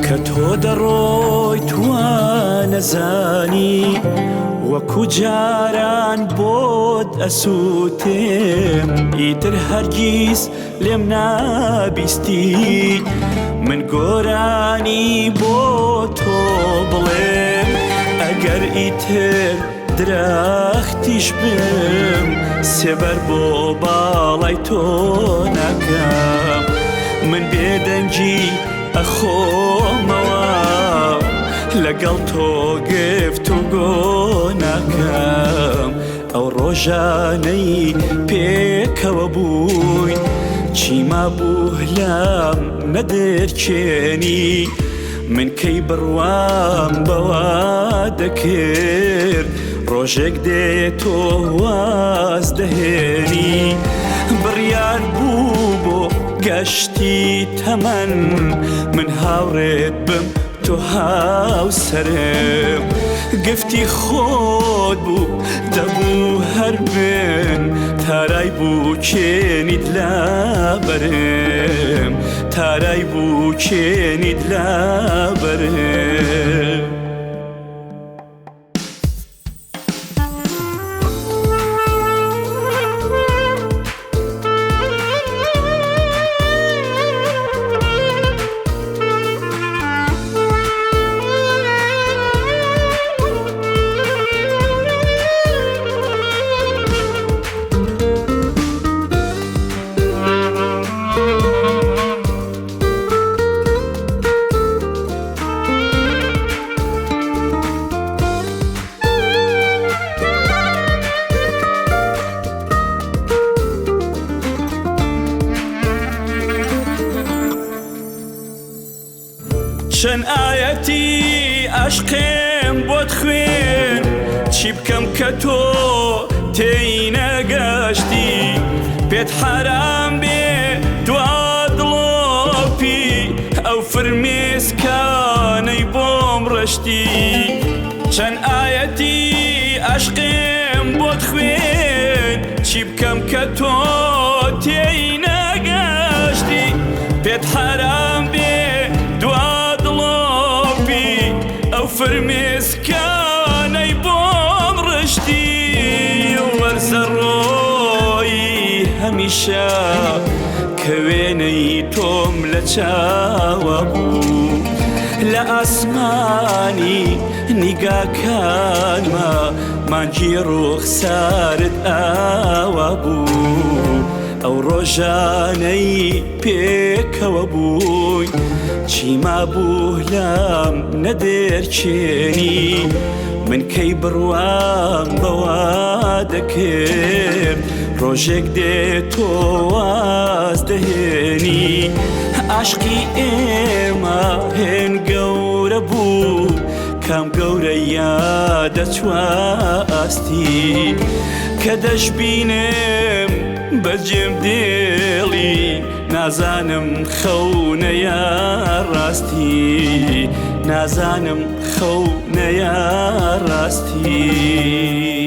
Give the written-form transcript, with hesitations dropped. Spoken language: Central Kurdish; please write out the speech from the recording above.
کە تۆ دەڕۆی توانەزانی وەکو جاران بۆت ئەسووتێم ئیتر هەرگیز لێم نابیستی من گۆرانی بۆ تۆ بڵێم ئەگەر ئیتر درەختیش بم سێبەر بۆ باڵای تۆ ناکەم من بێدەنگی ئەخۆمەوە لەگەڵ تۆ گفتوگۆ ناکەم ئەو ڕۆژانەی پێکەوە بووین چیما بوو لام نەدەرکێنی من کەی بڕوام بەوا دەکرد ڕۆژێک دێتۆ واز دەهێنی بڕیار بوو بۆ گەشتی تەمەن من هاوڕێت بم تۆ هاوسەرم گفتی خۆت بوو دەبوو هەر بن تارای بوو کێنیت لابەرم تارای بوو کێنیت لابەرم چەند ئاەتی عاشقێم بۆت خوێن چی بکەم کە تۆ تێی نەگەشتی پێت حارام بێ دوا دڵۆپی ئەو فرمێسکانەی بۆم ڕشتی چەند ئاەتی عاشقێم بۆت خوێن چی بکەم کە تۆ تێی نەگەشتی پێت حارام بێ فرمێسکانەی بۆم ڕشتی وەرزە ڕۆی هەمیشە کە وێنەی تۆم لە چاوە بوو لە ئاسمانی نیگاکانمە مانگی ڕوخسارت ئاوا بوو ئەو ڕۆژانەی پێکەوە بووین چیما بوو لام نەدەرکێنی من کەی بڕوام بەوا دەکرد ڕۆژێک دێتۆ واز دەهێنی عاشقی ئێمە هێن گەورە بوو کام گەورە یادەچواستی کە دەشبینم بەجێم دێڵی نازانم خەونەیە ڕاستی نازانم خەونەیە ڕاستی